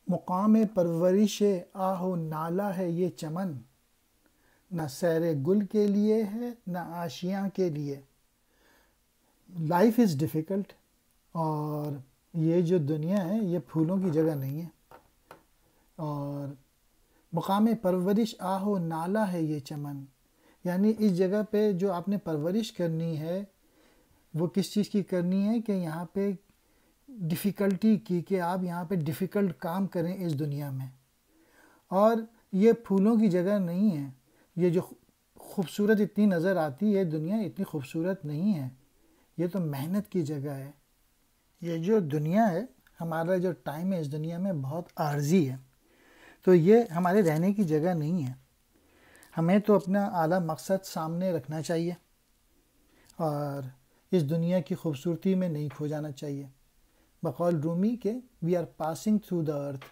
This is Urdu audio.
مقام پرورش آہ و نالہ ہے یہ چمن، نہ سیر گل کے لیے ہے نہ آشیاں کے لیے۔ لائف از ڈیفیکلٹ، اور یہ جو دنیا ہے یہ پھولوں کی جگہ نہیں ہے۔ اور مقام پرورش آہ و نالہ ہے یہ چمن، یعنی اس جگہ پہ جو آپ نے پرورش کرنی ہے وہ کس چیز کی کرنی ہے کہ یہاں پہ ڈیفیکلٹی کی، کہ آپ یہاں پہ ڈیفیکلٹ کام کریں اس دنیا میں۔ اور یہ پھولوں کی جگہ نہیں ہے، یہ جو خوبصورت اتنی نظر آتی ہے دنیا اتنی خوبصورت نہیں ہے، یہ تو محنت کی جگہ ہے۔ یہ جو دنیا ہے، ہمارا جو ٹائم ہے اس دنیا میں بہت عارضی ہے، تو یہ ہمارے رہنے کی جگہ نہیں ہے۔ ہمیں تو اپنا اعلیٰ مقصد سامنے رکھنا چاہیے اور اس دنیا کی خوبصورتی میں نہیں کھو جانا چاہیے۔ بقول رومی کے we are passing through the earth,